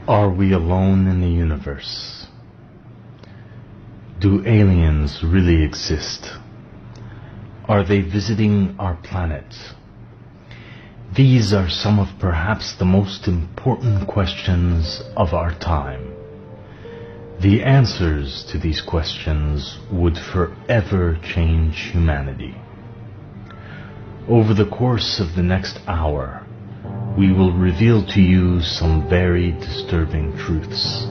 Are we alone in the universe? Do aliens really exist? Are they visiting our planet? These are some of perhaps the most important questions of our time. The answers to these questions would forever change humanity. Over the course of the next hour, we will reveal to you some very disturbing truths.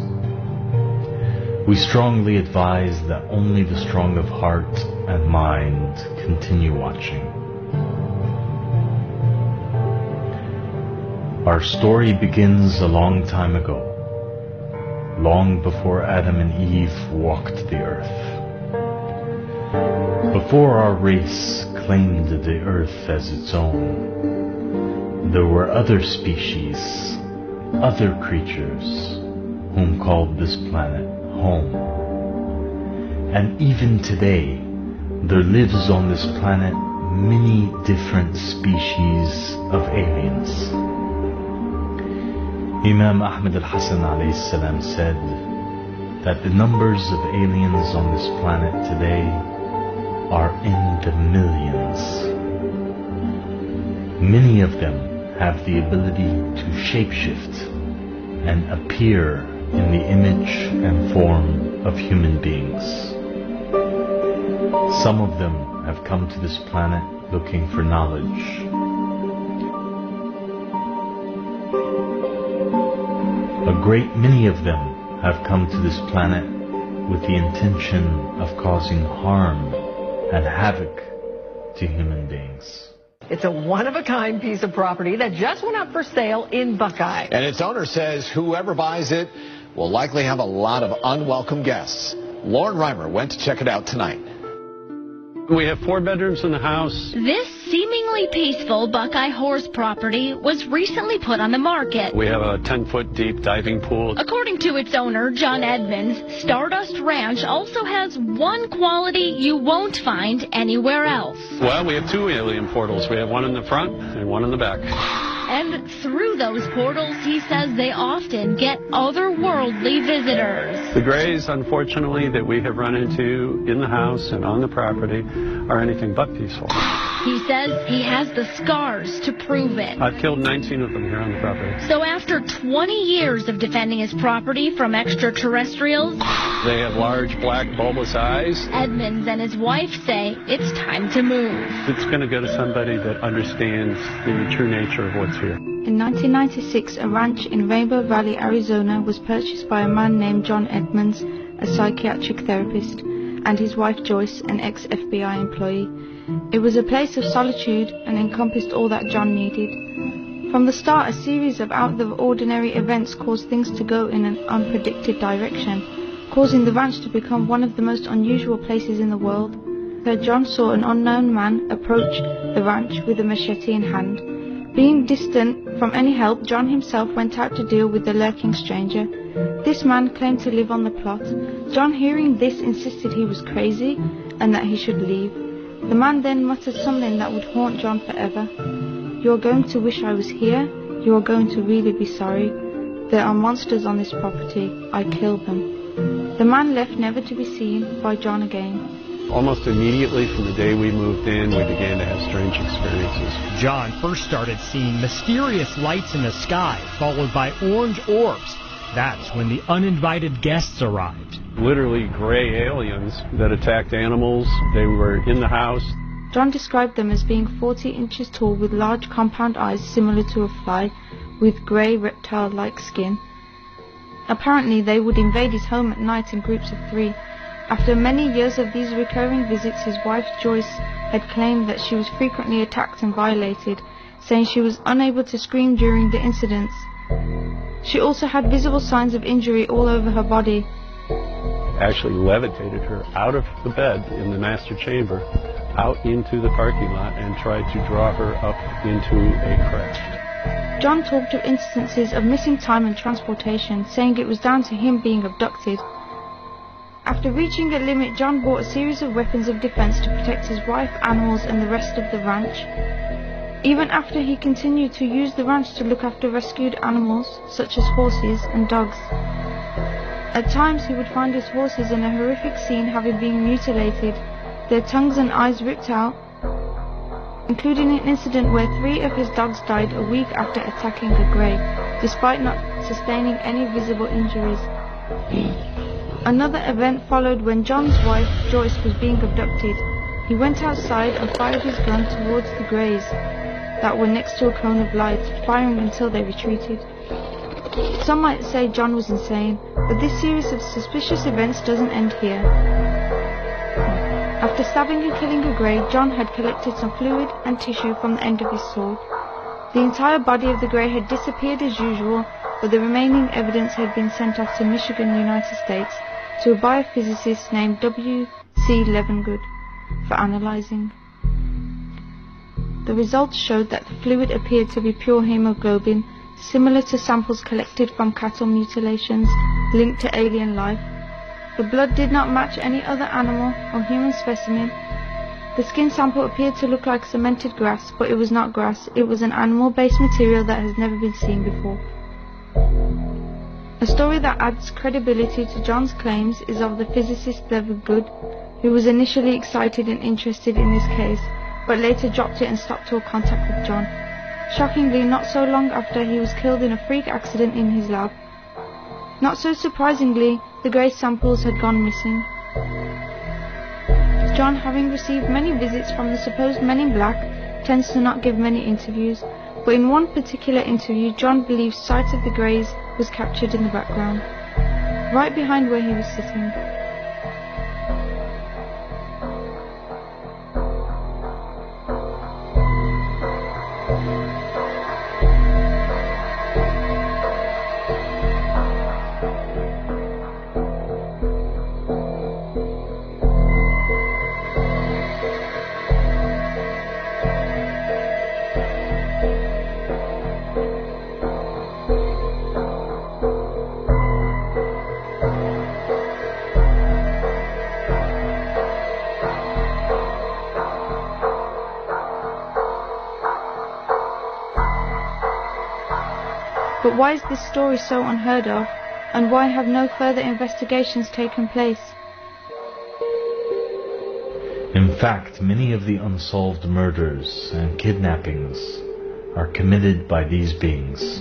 We strongly advise that only the strong of heart and mind continue watching. Our story begins a long time ago, long before Adam and Eve walked the earth. Before our race claimed the earth as its own, there were other species, other creatures, whom called this planet home. And even today, there lives on this planet many different species of aliens. Imam Ahmed al-Hassan alayhi salam said that the numbers of aliens on this planet today are in the millions. Many of them have the ability to shapeshift and appear in the image and form of human beings. Some of them have come to this planet looking for knowledge. A great many of them have come to this planet with the intention of causing harm and havoc to human beings. It's a one-of-a-kind piece of property that just went up for sale in Buckeye. And its owner says whoever buys it will likely have a lot of unwelcome guests. Lauren Reimer went to check it out tonight. We have 4 bedrooms in the house. This seemingly peaceful Buckeye Horse property was recently put on the market. We have a 10-foot deep diving pool. According to its owner, John Edmonds, Stardust Ranch also has one quality you won't find anywhere else. Well, we have 2 alien portals. We have one in the front and one in the back. And through those portals, he says they often get otherworldly visitors. The grays, unfortunately, that we have run into in the house and on the property are anything but peaceful. He says he has the scars to prove it. I've killed 19 of them here on the property. So after 20 years of defending his property from extraterrestrials, they have large black bulbous eyes. Edmonds and his wife say it's time to move. It's going to go to somebody that understands the true nature of what's here. In 1996, a ranch in Rainbow Valley, Arizona was purchased by a man named John Edmonds, a psychiatric therapist, and his wife Joyce, an ex-FBI employee. It was a place of solitude and encompassed all that John needed. From the start, a series of out-of-the-ordinary events caused things to go in an unpredicted direction, causing the ranch to become one of the most unusual places in the world. There, John saw an unknown man approach the ranch with a machete in hand. Being distant from any help, John himself went out to deal with the lurking stranger. This man claimed to live on the plot. John, hearing this, insisted he was crazy and that he should leave. The man then muttered something that would haunt John forever. "You are going to wish I was here. You are going to really be sorry. There are monsters on this property. I killed them." The man left, never to be seen by John again. Almost immediately from the day we moved in, we began to have strange experiences. John first started seeing mysterious lights in the sky, followed by orange orbs. That's when the uninvited guests arrived. Literally gray aliens that attacked animals. They were in the house. John described them as being 40 inches tall with large compound eyes similar to a fly, with grey reptile-like skin. Apparently they would invade his home at night in groups of 3. After many years of these recurring visits, his wife Joyce had claimed that she was frequently attacked and violated, saying she was unable to scream during the incidents. She also had visible signs of injury all over her body. Actually levitated her out of the bed in the master chamber, out into the parking lot, and tried to draw her up into a craft. John talked of instances of missing time and transportation, saying it was down to him being abducted. After reaching a limit, John bought a series of weapons of defense to protect his wife, animals, and the rest of the ranch. Even after he continued to use the ranch to look after rescued animals, such as horses and dogs. At times he would find his horses in a horrific scene, having been mutilated, their tongues and eyes ripped out, including an incident where 3 of his dogs died a week after attacking a grey, despite not sustaining any visible injuries. Another event followed when John's wife, Joyce, was being abducted. He went outside and fired his gun towards the greys that were next to a cone of light, firing until they retreated. Some might say John was insane, but this series of suspicious events doesn't end here. After stabbing and killing a grey, John had collected some fluid and tissue from the end of his sword. The entire body of the grey had disappeared as usual, but the remaining evidence had been sent off to Michigan, United States, to a biophysicist named W.C. Levengood for analyzing. The results showed that the fluid appeared to be pure hemoglobin, similar to samples collected from cattle mutilations linked to alien life. The blood did not match any other animal or human specimen. The skin sample appeared to look like cemented grass, but it was not grass. It was an animal-based material that has never been seen before. A story that adds credibility to John's claims is of the physicist Levengood, who was initially excited and interested in this case, but later dropped it and stopped all contact with John. Shockingly, not so long after he was killed in a freak accident in his lab. Not so surprisingly, the grey samples had gone missing. John, having received many visits from the supposed Men in Black, tends to not give many interviews, but in one particular interview, John believes sight of the greys was captured in the background, right behind where he was sitting. But why is this story so unheard of, and why have no further investigations taken place? In fact, many of the unsolved murders and kidnappings are committed by these beings.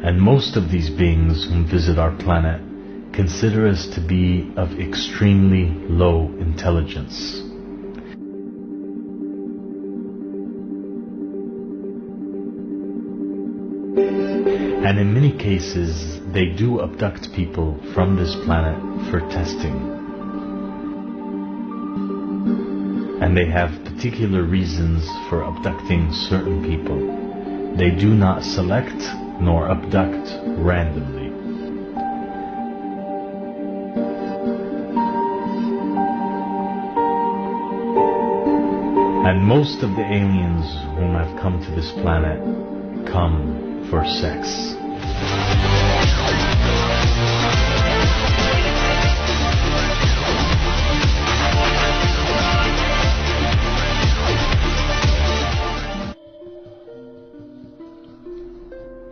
And most of these beings whom visit our planet consider us to be of extremely low intelligence. And in many cases, they do abduct people from this planet for testing. And they have particular reasons for abducting certain people. They do not select nor abduct randomly. And most of the aliens whom have come to this planet come for sex.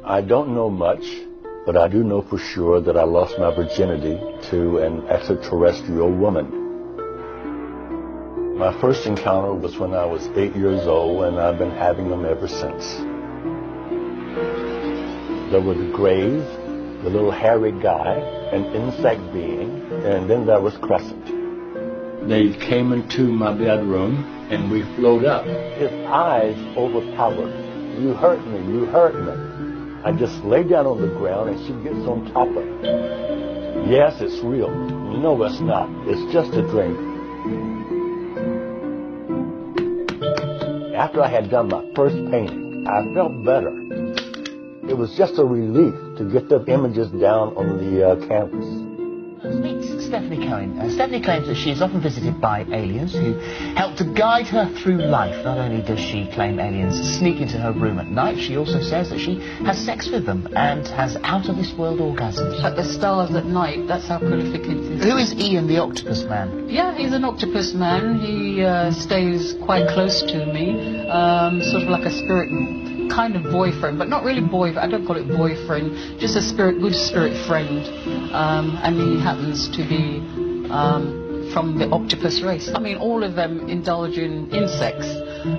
I don't know much, but I do know for sure that I lost my virginity to an extraterrestrial woman. My first encounter was when I was 8 years old, and I've been having them ever since. There were the Greys, the little hairy guy, an insect being, and then there was Crescent. They came into my bedroom and we float up. His eyes overpowered. You hurt me, you hurt me. I just lay down on the ground and she gets on top of me. Yes, it's real. No, it's not. It's just a dream. After I had done my first painting, I felt better. It was just a relief to get the images down on the canvas. Stephanie Cohen. Stephanie claims that she is often visited by aliens who help to guide her through life. Not only does she claim aliens sneak into her room at night, she also says that she has sex with them and has out-of-this-world orgasms. At the stars at night, that's how prolific it is. Who is Ian the Octopus Man? Yeah, he's an octopus man. He stays quite close to me, sort of like a spirit kind of boyfriend, but not really boyfriend. I don't call it boyfriend, just a good spirit friend. And he happens to be from the octopus race. I mean, all of them indulge in insects,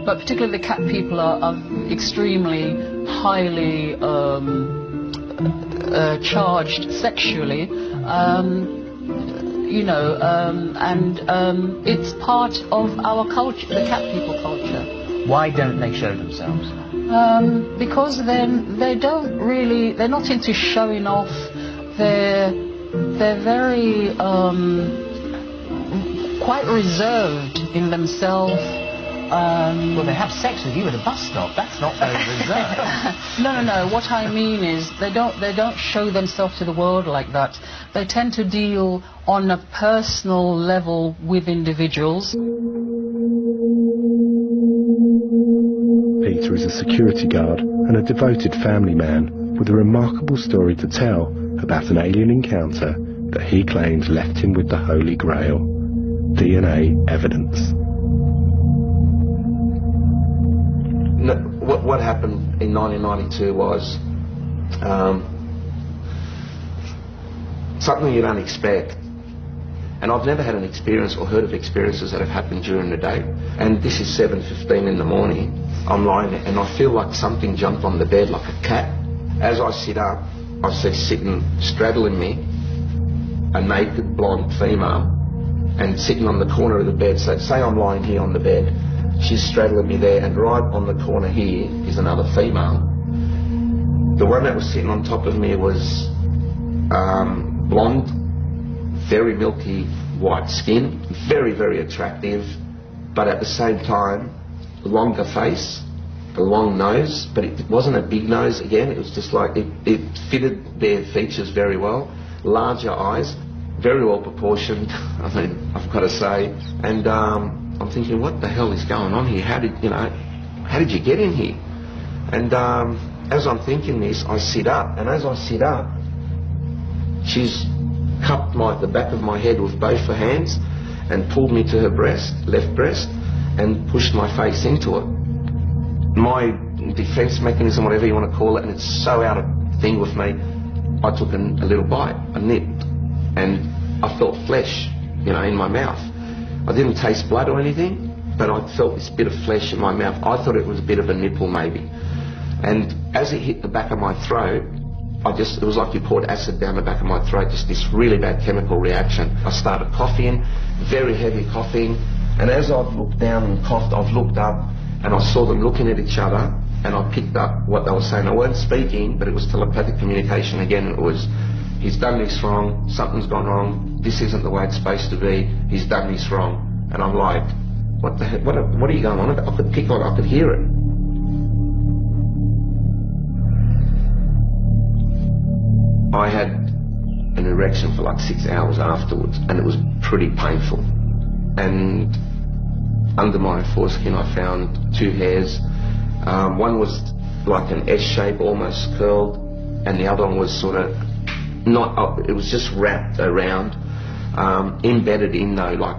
but particularly the cat people are extremely highly charged sexually. You know, and it's part of our culture, the cat people culture. Why don't they show themselves? Because then they're not into showing off. They're very quite reserved in themselves. Well, they have sex with you at a bus stop. That's not very reserved. No. What I mean is they don't show themselves to the world like that. They tend to deal on a personal level with individuals. Peter is a security guard and a devoted family man with a remarkable story to tell about an alien encounter that he claims left him with the Holy Grail: DNA evidence. No, what happened in 1992 was something you don't expect. And I've never had an experience or heard of experiences that have happened during the day. And this is 7:15 in the morning. I'm lying there and I feel like something jumped on the bed like a cat. As I sit up, I see sitting, straddling me, a naked blonde female, and sitting on the corner of the bed. So say I'm lying here on the bed, she's straddling me there, and right on the corner here is another female. The one that was sitting on top of me was blonde, very milky white skin, very, very attractive, but at the same time, longer face, a long nose, but it wasn't a big nose again, it was just like, it fitted their features very well, larger eyes, very well proportioned, I mean, I've got to say, and I'm thinking, what the hell is going on here? How did you get in here? And as I'm thinking this, I sit up, and as I sit up, she's cupped the back of my head with both her hands and pulled me to her breast, left breast, and pushed my face into it. My defense mechanism, whatever you want to call it, and it's so out of thing with me, I took a little bite, I nipped, and I felt flesh, in my mouth. I didn't taste blood or anything, but I felt this bit of flesh in my mouth. I thought it was a bit of a nipple maybe. And as it hit the back of my throat, it was like you poured acid down the back of my throat, just this really bad chemical reaction. I started coughing, very heavy coughing, and as I've looked down and coughed, I've looked up and I saw them looking at each other, and I picked up what they were saying. I weren't speaking, but it was telepathic communication again. It was, he's done this wrong, something's gone wrong, this isn't the way it's supposed to be, he's done this wrong. And I'm like, what the heck, what are you going on about? I could pick on it, I could hear it. I had an erection for like 6 hours afterwards, and it was pretty painful. And under my foreskin I found 2 hairs. One was like an S shape, almost curled, and the other one was sort of not up, it was just wrapped around, embedded in though, like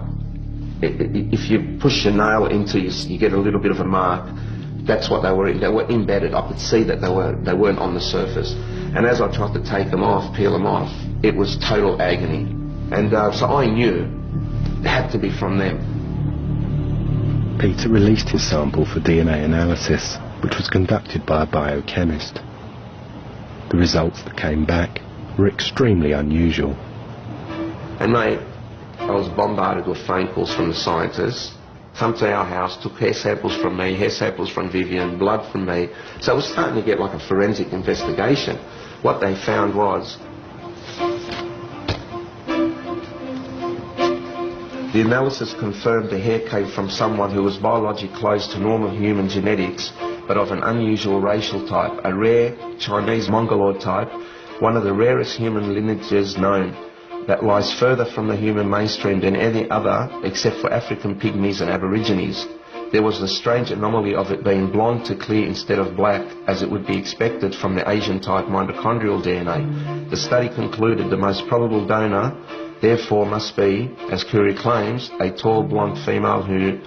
if you push your nail into you get a little bit of a mark. That's what they were embedded. I could see that they weren't on the surface. And as I tried to take them off, peel them off, it was total agony. And so I knew it had to be from them. Peter released his sample for DNA analysis, which was conducted by a biochemist. The results that came back were extremely unusual. And mate, I was bombarded with phone calls from the scientists. Come to our house, took hair samples from me, hair samples from Vivian, blood from me. So it was starting to get like a forensic investigation. What they found was the analysis confirmed the hair came from someone who was biologically close to normal human genetics, but of an unusual racial type, a rare Chinese Mongoloid type, one of the rarest human lineages known. that lies further from the human mainstream than any other except for African pygmies and aborigines. There was the strange anomaly of it being blonde to clear instead of black, as it would be expected from the Asian-type mitochondrial DNA. The study concluded the most probable donor, therefore, must be, as Curie claims, a tall blonde female who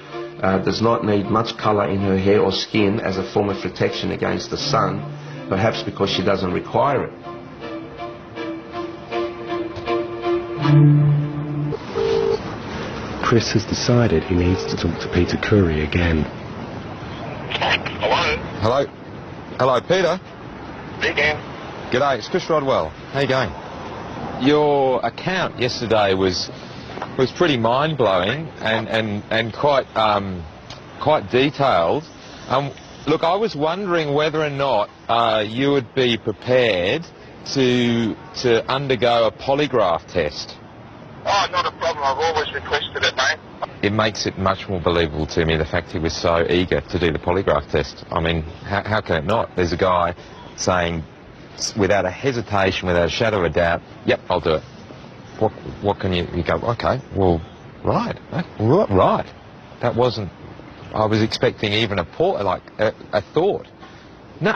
does not need much colour in her hair or skin as a form of protection against the sun, perhaps because she doesn't require it. Chris has decided he needs to talk to Peter Curie again. Hello? Hello, Peter? Speaking. G'day, it's Chris Rodwell. How you going? Your account yesterday was pretty mind-blowing and quite detailed. Look, I was wondering whether or not you would be prepared to undergo a polygraph test. Oh, not a problem. I've always requested it, mate. It makes it much more believable to me, the fact he was so eager to do the polygraph test. I mean, how can it not? There's a guy saying, without a hesitation, without a shadow of a doubt, yep, I'll do it. What can you go, okay, well, right. That wasn't, I was expecting even a thought. No,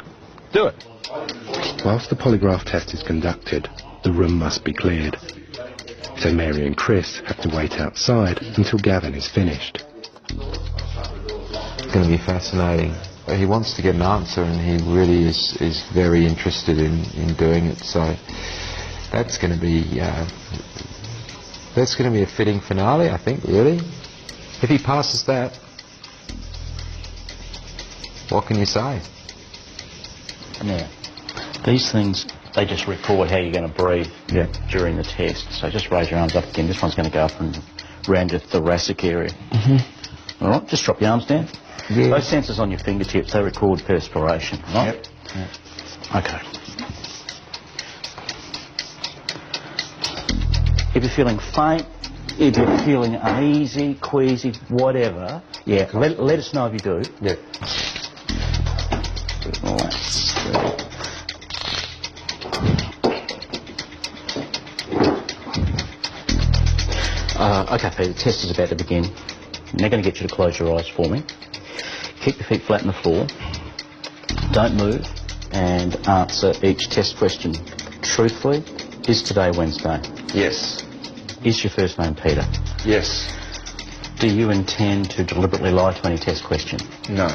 do it. Whilst the polygraph test is conducted, the room must be cleared. So Mary and Chris have to wait outside until Gavin is finished. It's going to be fascinating. He wants to get an answer, and he really is very interested in doing it. So that's going to be a fitting finale, I think. Really, if he passes that, what can you say? Yeah, these things, they just record how you're going to breathe during the test. So just raise your arms up again. This one's going to go up and round your thoracic area. All right, just drop your arms down. Yeah. Those sensors on your fingertips, they record perspiration, right? Yep. Okay. If you're feeling faint, if you're feeling uneasy, queasy, whatever, let us know if you do. Yeah. Relax. Okay, Peter, the test is about to begin. I'm now going to get you to close your eyes for me. Keep your feet flat on the floor. Don't move, and answer each test question truthfully. Is today Wednesday? Yes. Is your first name Peter? Yes. Do you intend to deliberately lie to any test question? No.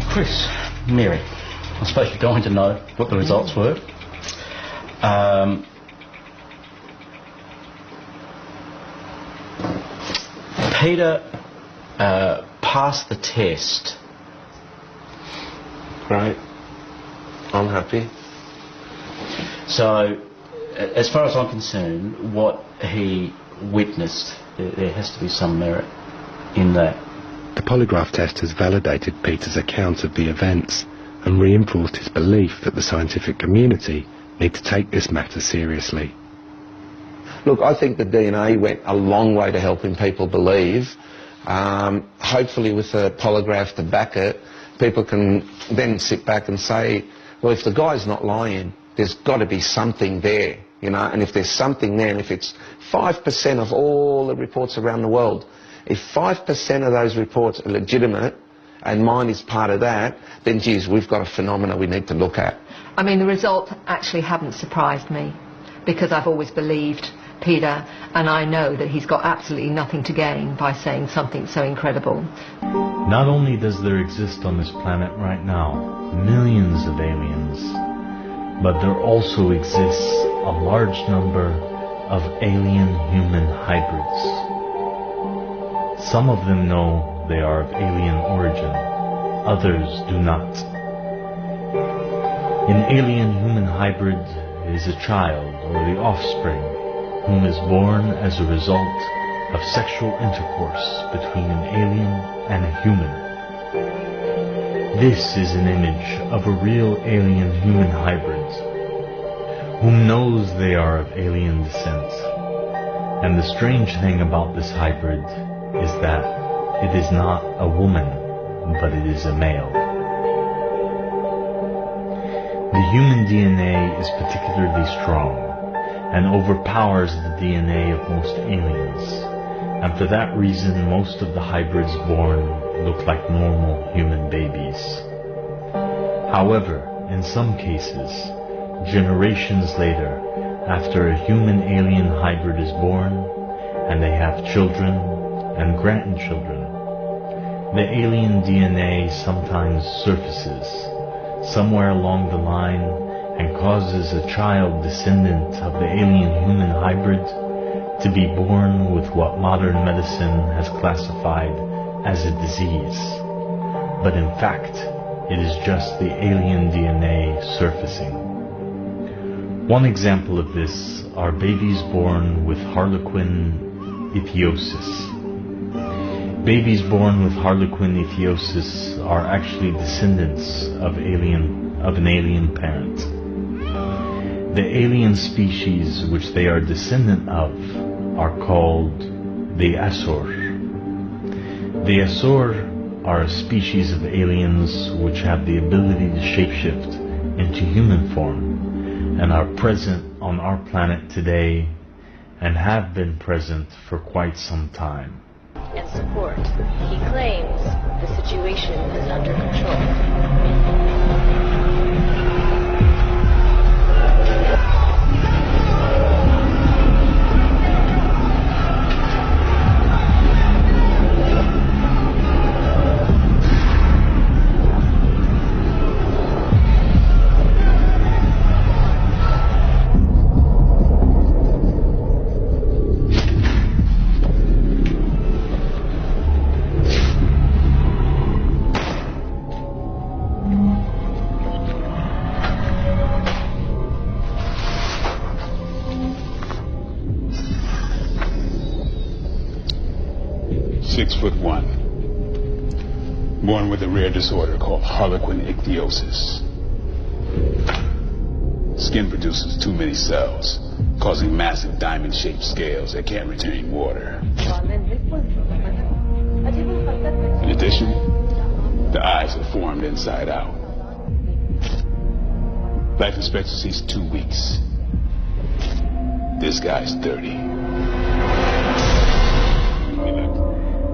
Chris, Mary, I suppose you're going to know what the results were. Peter passed the test. Right. I'm happy. So, as far as I'm concerned, what he witnessed, there has to be some merit in that. The polygraph test has validated Peter's account of the events and reinforced his belief that the scientific community need to take this matter seriously. Look, I think the DNA went a long way to helping people believe. Hopefully with a polygraph to back it, people can then sit back and say, well, if the guy's not lying, there's got to be something there, you know, and if there's something there, and if it's 5% of all the reports around the world, if 5% of those reports are legitimate, and mine is part of that, then, geez, we've got a phenomena we need to look at. I mean, the results actually haven't surprised me, because I've always believed Peter, and I know that he's got absolutely nothing to gain by saying something so incredible. Not only does there exist on this planet right now millions of aliens, but there also exists a large number of alien-human hybrids. Some of them know they are of alien origin, others do not. An alien-human hybrid is a child or the offspring whom is born as a result of sexual intercourse between an alien and a human. This is an image of a real alien-human hybrid, whom knows they are of alien descent. And the strange thing about this hybrid is that it is not a woman, but it is a male. The human DNA is particularly strong and overpowers the DNA of most aliens, and for that reason most of the hybrids born look like normal human babies. However, in some cases, generations later, after a human-alien hybrid is born, and they have children and grandchildren, the alien DNA sometimes surfaces somewhere along the line and causes a child descendant of the alien-human hybrid to be born with what modern medicine has classified as a disease. But in fact, it is just the alien DNA surfacing. One example of this are babies born with harlequin ichthyosis. Babies born with harlequin ichthyosis are actually descendants of an alien parent. The alien species which they are descendant of are called the Asur. The Asur are a species of aliens which have the ability to shapeshift into human form and are present on our planet today and have been present for quite some time. And support. He claims the situation is under control. 6'1", born with a rare disorder called harlequin ichthyosis. Skin produces too many cells, causing massive diamond-shaped scales that can't retain water. In addition, the eyes are formed inside out. Life expectancy is 2 weeks. This guy's 30.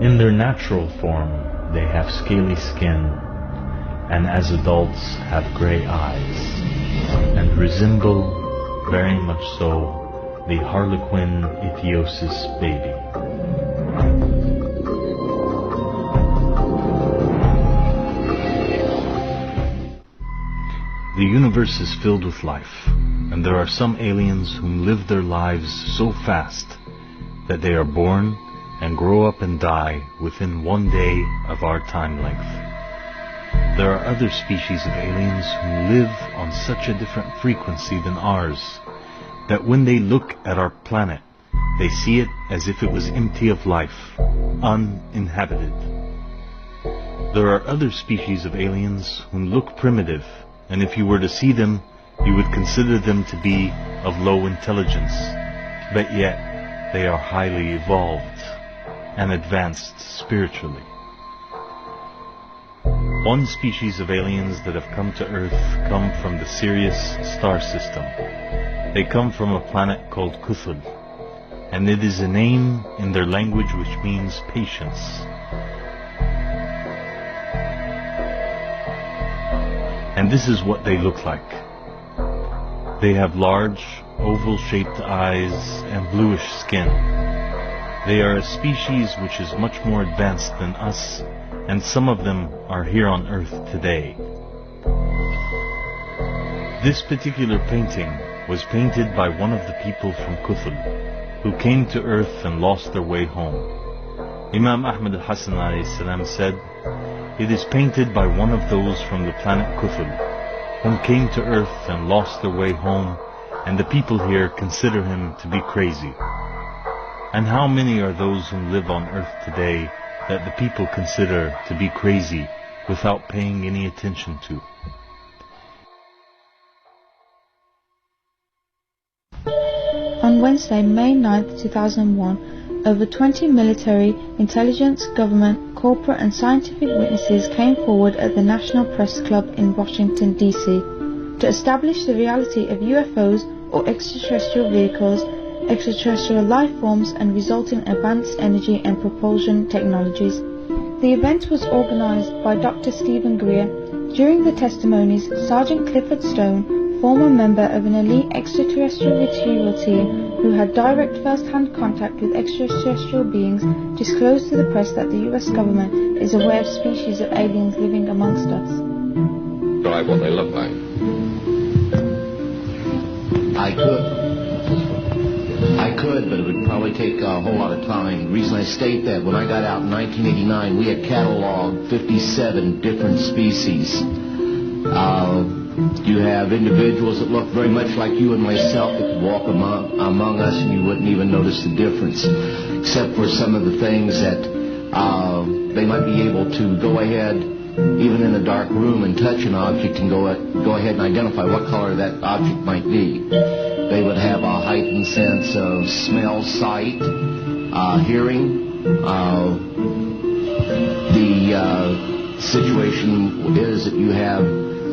In their natural form, they have scaly skin, and as adults have gray eyes, and resemble, very much so, the harlequin ichthyosis baby. The universe is filled with life, and there are some aliens who live their lives so fast that they are born and grow up and die within 1 day of our time length. There are other species of aliens who live on such a different frequency than ours that when they look at our planet, they see it as if it was empty of life, uninhabited. There are other species of aliens who look primitive, and if you were to see them, you would consider them to be of low intelligence, but yet they are highly evolved and advanced spiritually. One species of aliens that have come to Earth come from the Sirius star system. They come from a planet called Kuthul, and it is a name in their language which means patience. And this is what they look like. They have large, oval-shaped eyes and bluish skin. They are a species which is much more advanced than us, and some of them are here on Earth today. This particular painting was painted by one of the people from Kuthul, who came to Earth and lost their way home. Imam Ahmad al-Hassan ﷺ said, "It is painted by one of those from the planet Kuthul, whom came to Earth and lost their way home, and the people here consider him to be crazy." And how many are those who live on Earth today that the people consider to be crazy without paying any attention to? On Wednesday, May 9, 2001, over 20 military, intelligence, government, corporate and scientific witnesses came forward at the National Press Club in Washington, D.C. to establish the reality of UFOs or extraterrestrial vehicles, extraterrestrial life forms and resulting advanced energy and propulsion technologies. The event was organised by Dr. Stephen Greer. During the testimonies, Sergeant Clifford Stone, former member of an elite extraterrestrial retrieval team who had direct first-hand contact with extraterrestrial beings, disclosed to the press that the US government is aware of species of aliens living amongst us. Describe what they look like. I could, but it would probably take a whole lot of time. The reason I state that, when I got out in 1989, we had catalogued 57 different species. You have individuals that look very much like you and myself that could walk among us and you wouldn't even notice the difference, except for some of the things that they might be able to go ahead, even in a dark room, and touch an object and go ahead and identify what color that object might be. They would have a heightened sense of smell, sight, hearing. The situation is that you have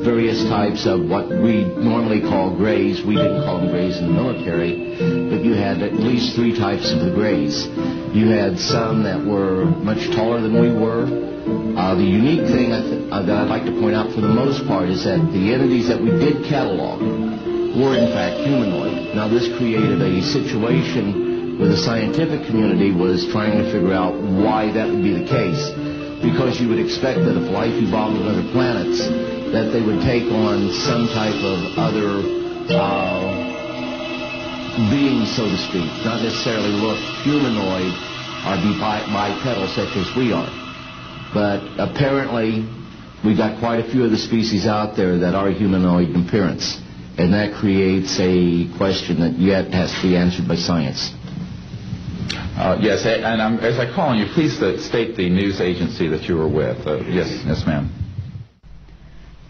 various types of what we normally call grays. We didn't call them grays in the military, but you had at least 3 types of the grays. You had some that were much taller than we were. The unique thing that I'd like to point out for the most part is that the entities that we did catalog were in fact humanoid. Now this created a situation where the scientific community was trying to figure out why that would be the case, because you would expect that if life evolved on other planets, that they would take on some type of other being, so to speak, not necessarily look humanoid or be bipedal such as we are. But apparently we got quite a few of the species out there that are humanoid in appearance, and that creates a question that yet has to be answered by science. Yes, and as I call on you, please state the news agency that you were with. Yes, ma'am.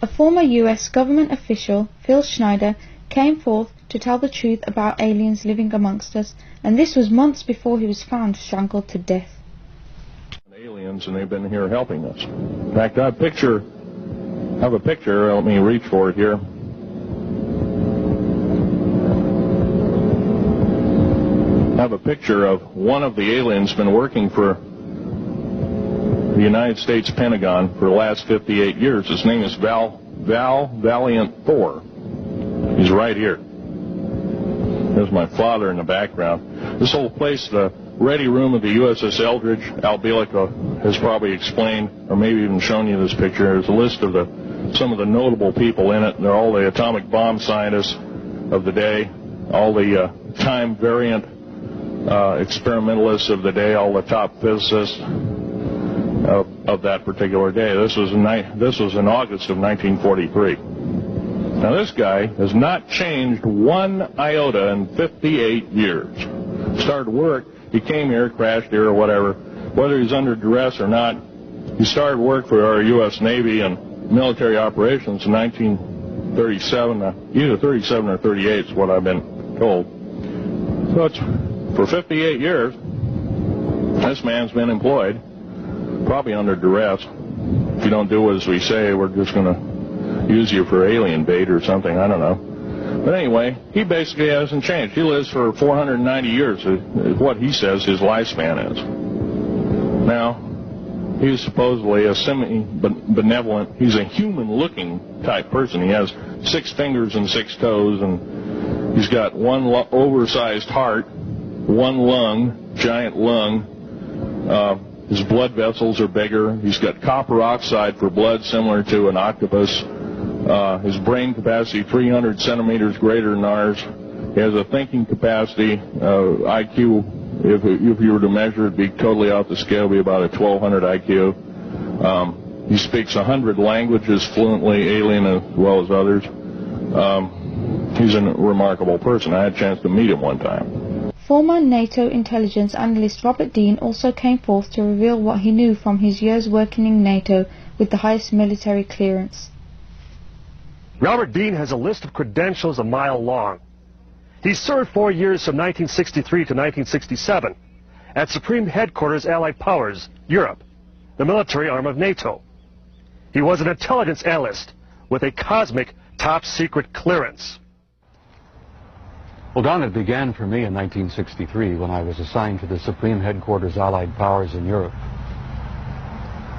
A former US government official, Phil Schneider, came forth to tell the truth about aliens living amongst us, and this was months before he was found strangled to death. Aliens, and they've been here helping us. In fact, I have a picture, let me reach for it here. I have a picture of one of the aliens been working for the United States Pentagon for the last 58 years. His name is Valiant Thor. He's right here. There's my father in the background. This whole place, the ready room of the USS Eldridge, Al Bielek has probably explained, or maybe even shown you this picture. There's a list of some of the notable people in it. They're all the atomic bomb scientists of the day, all the time variant experimentalists of the day, all the top physicists of that particular day. This was in August of 1943. Now this guy has not changed one iota in 58 years. Started work, he came here, crashed here or whatever, whether he's under duress or not. He started work for our U.S. Navy and military operations in 1937, either 37 or 38 is what I've been told. So it's for 58 years, this man's been employed, probably under duress. If you don't do as we say, we're just going to use you for alien bait or something, I don't know. But anyway, he basically hasn't changed. He lives for 490 years, is what he says his lifespan is. Now, he's supposedly a semi-benevolent, he's a human-looking type person. He has 6 fingers and 6 toes, and he's got one oversized heart, one lung, giant lung. His blood vessels are bigger. He's got copper oxide for blood, similar to an octopus. His brain capacity 300 centimeters greater than ours. He has a thinking capacity, IQ, if you were to measure it, be totally off the scale, be about a 1200 IQ. He speaks 100 languages fluently, alien as well as others. He's a remarkable person. I had a chance to meet him one time. Former NATO intelligence analyst Robert Dean also came forth to reveal what he knew from his years working in NATO with the highest military clearance. Robert Dean has a list of credentials a mile long. He served 4 years from 1963 to 1967 at Supreme Headquarters Allied Powers, Europe, the military arm of NATO. He was an intelligence analyst with a cosmic top-secret clearance. Well, Don, it began for me in 1963 when I was assigned to the Supreme Headquarters Allied Powers in Europe.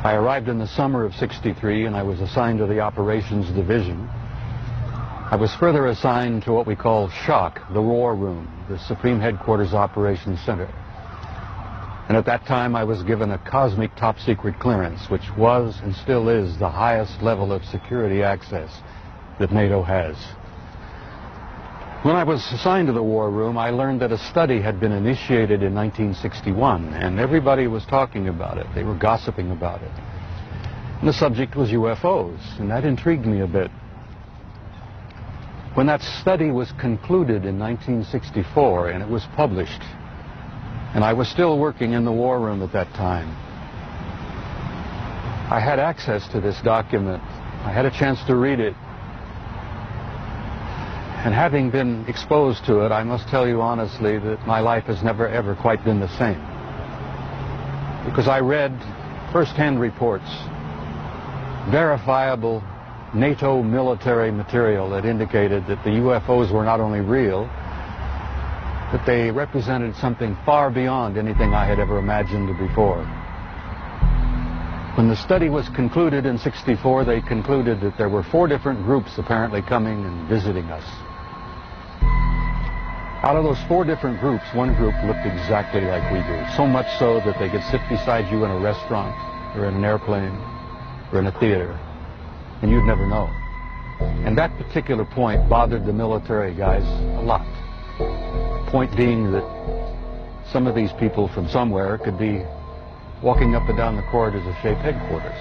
I arrived in the summer of '63 and I was assigned to the Operations Division. I was further assigned to what we call SHOC, the War Room, the Supreme Headquarters Operations Center. And at that time I was given a cosmic top-secret clearance, which was and still is the highest level of security access that NATO has. When I was assigned to the War Room, I learned that a study had been initiated in 1961, and everybody was talking about it. They were gossiping about it. And the subject was UFOs, and that intrigued me a bit. When that study was concluded in 1964 and it was published, and I was still working in the War Room at that time, I had access to this document. I had a chance to read it. And having been exposed to it, I must tell you honestly that my life has never ever quite been the same. Because I read first-hand reports, verifiable NATO military material that indicated that the UFOs were not only real, but they represented something far beyond anything I had ever imagined before. When the study was concluded in '64, they concluded that there were 4 different groups apparently coming and visiting us. Out of those 4 different groups, one group looked exactly like we do, so much so that they could sit beside you in a restaurant, or in an airplane, or in a theater, and you'd never know. And that particular point bothered the military guys a lot. Point being that some of these people from somewhere could be walking up and down the corridors of SHAPE headquarters,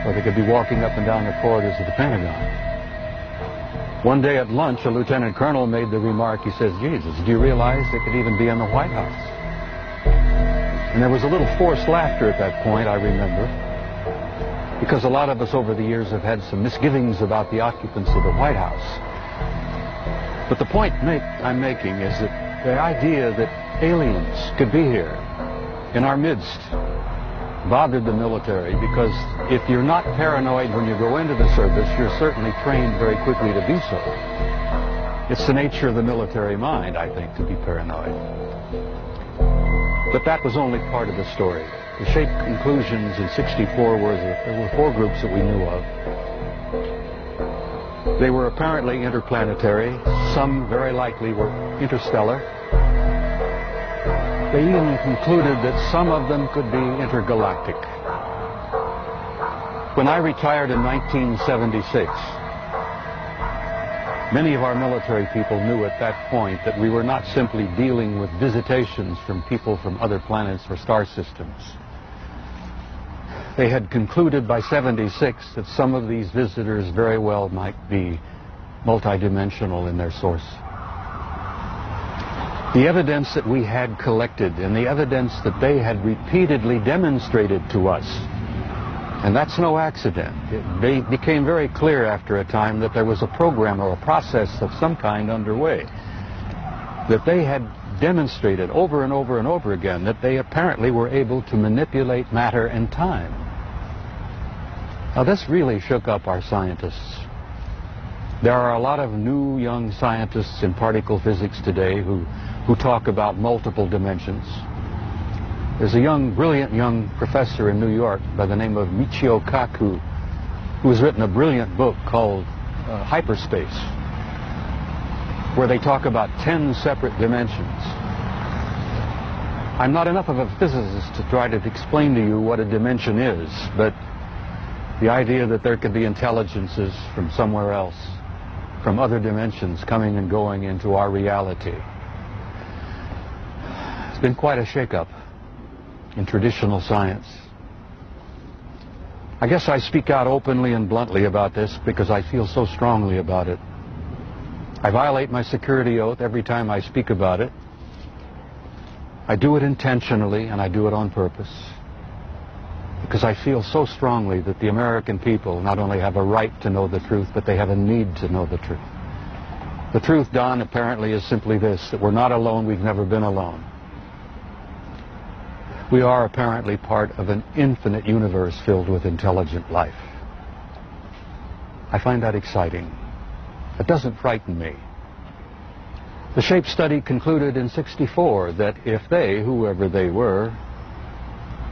or they could be walking up and down the corridors of the Pentagon. One day at lunch, a lieutenant colonel made the remark, he says, Jesus, do you realize they could even be in the White House? And there was a little forced laughter at that point, I remember, because a lot of us over the years have had some misgivings about the occupants of the White House. But the point I'm making is that the idea that aliens could be here in our midst bothered the military, because if you're not paranoid when you go into the service, you're certainly trained very quickly to be so. It's the nature of the military mind, I think, to be paranoid. But that was only part of the story. The SHAPE conclusions in '64 were that there were 4 groups that we knew of. They were apparently interplanetary. Some very likely were interstellar. They even concluded that some of them could be intergalactic. When I retired in 1976, many of our military people knew at that point that we were not simply dealing with visitations from people from other planets or star systems. They had concluded by '76 that some of these visitors very well might be multidimensional in their source. The evidence that we had collected and the evidence that they had repeatedly demonstrated to us, and that's no accident. It became very clear after a time that there was a program or a process of some kind underway, that they had demonstrated over and over and over again that they apparently were able to manipulate matter and time. Now this really shook up our scientists. There are a lot of new young scientists in particle physics today who talk about multiple dimensions. There's a brilliant young professor in New York by the name of Michio Kaku, who has written a brilliant book called Hyperspace, where they talk about 10 separate dimensions. I'm not enough of a physicist to try to explain to you what a dimension is, but the idea that there could be intelligences from somewhere else, from other dimensions, coming and going into our reality. It's been quite a shake-up in traditional science. I guess I speak out openly and bluntly about this because I feel so strongly about it. I violate my security oath every time I speak about it. I do it intentionally and I do it on purpose, because I feel so strongly that the American people not only have a right to know the truth, but they have a need to know the truth. The truth, Don, apparently is simply this, that we're not alone, we've never been alone. We are apparently part of an infinite universe filled with intelligent life. I find that exciting. It doesn't frighten me. The shape study concluded in '64 that if they, whoever they were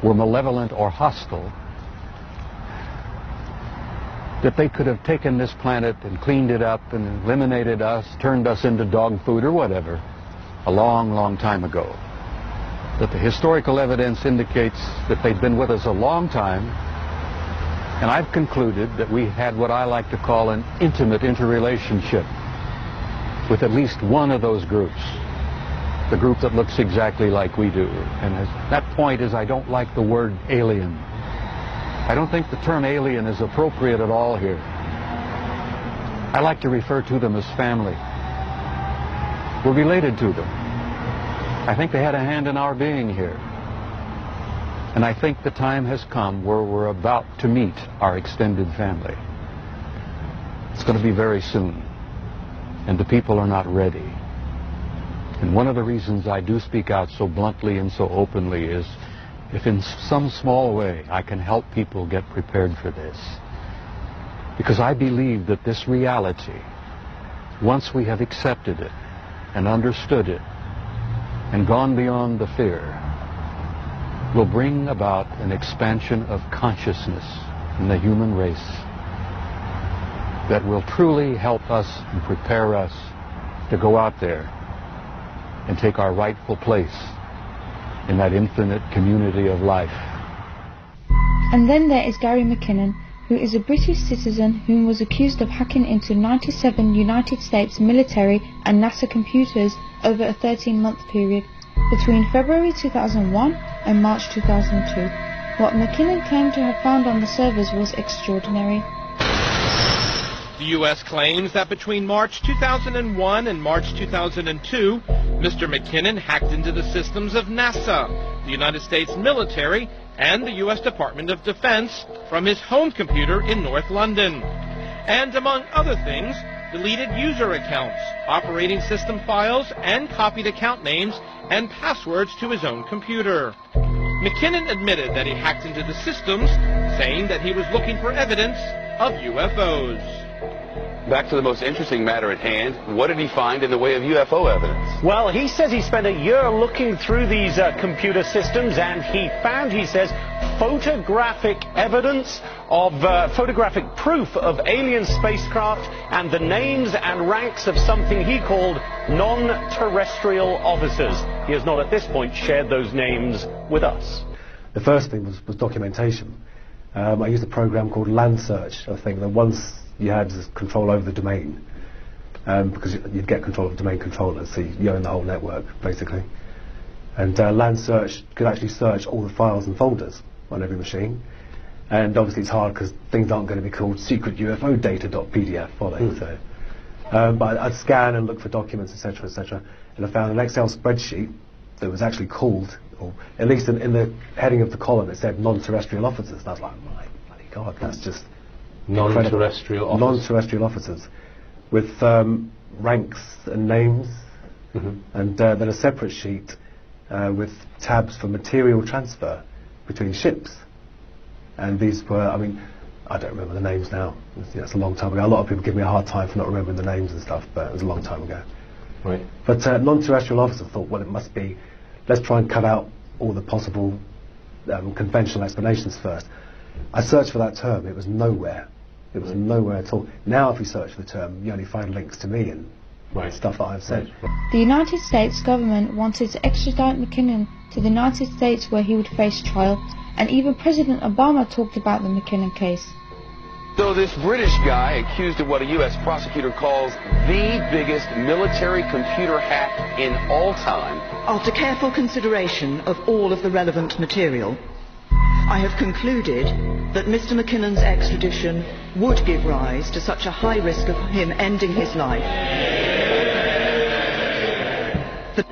malevolent or hostile, that they could have taken this planet and cleaned it up and eliminated us, turned us into dog food or whatever, a long, long time ago. That the historical evidence indicates that they've been with us a long time, and I've concluded that we had what I like to call an intimate interrelationship with at least one of those groups, the group that looks exactly like we do. And that point is I don't like the word alien. I don't think the term alien is appropriate at all here. I like to refer to them as family. We're related to them. I think they had a hand in our being here. And I think the time has come where we're about to meet our extended family. It's going to be very soon. And the people are not ready. And one of the reasons I do speak out so bluntly and so openly is if in some small way I can help people get prepared for this. Because I believe that this reality, once we have accepted it and understood it and gone beyond the fear, will bring about an expansion of consciousness in the human race that will truly help us and prepare us to go out there and take our rightful place in that infinite community of life. And then there is Gary McKinnon, who is a British citizen whom was accused of hacking into 97 United States military and NASA computers over a 13-month period between February 2001 and March 2002. What McKinnon claimed to have found on the servers was extraordinary. The U.S. claims that between March 2001 and March 2002, Mr. McKinnon hacked into the systems of NASA, the United States military, and the U.S. Department of Defense from his home computer in North London. And among other things, deleted user accounts, operating system files, and copied account names and passwords to his own computer. McKinnon admitted that he hacked into the systems, saying that he was looking for evidence of UFOs. Back to the most interesting matter at hand, what did he find in the way of UFO evidence? Well, he says he spent a year looking through these computer systems, and he found, he says, photographic evidence of photographic proof of alien spacecraft and the names and ranks of something he called non-terrestrial officers. He has not at this point shared those names with us. The first thing was documentation. I used a program called Land Search, I think, that once you had control over the domain, because you'd get control of domain controllers, so you own the whole network, basically. And Land Search could actually search all the files and folders on every machine. And obviously it's hard because things aren't going to be called secret UFO data.pdf, are they? So, but I'd scan and look for documents, etc., and I found an Excel spreadsheet that was actually called, or at least in the heading of the column, it said non-terrestrial officers. And I was like, my bloody God, that's just non-terrestrial officers. Non-terrestrial officers with ranks and names, and then a separate sheet with tabs for material transfer between ships. And these were, I mean, I don't remember the names now. It's a long time ago. A lot of people give me a hard time for not remembering the names and stuff, but it was a long time ago. Right. But non-terrestrial officers thought, well, it must be, let's try and cut out all the possible conventional explanations first. I searched for that term. It was nowhere. It was nowhere at all. Now if you search for the term, you only find links to me and stuff that I've said. The United States government wanted to extradite McKinnon to the United States where he would face trial, and even President Obama talked about the McKinnon case. So this British guy accused of what a U.S. prosecutor calls the biggest military computer hack in all time. After careful consideration of all of the relevant material, I have concluded that Mr. McKinnon's extradition would give rise to such a high risk of him ending his life.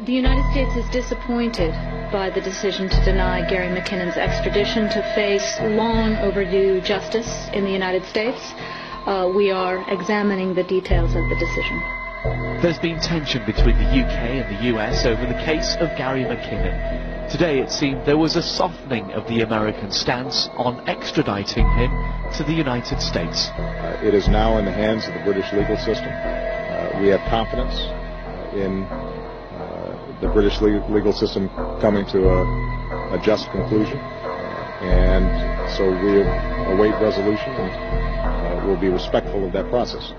The United States is disappointed by the decision to deny Gary McKinnon's extradition to face long overdue justice in the United States. We are examining the details of the decision. There's been tension between the UK and the US over the case of Gary McKinnon. Today it seemed there was a softening of the American stance on extraditing him to the United States. It is now in the hands of the British legal system. We have confidence in the British legal system coming to a just conclusion, and so we await resolution and will be respectful of that process.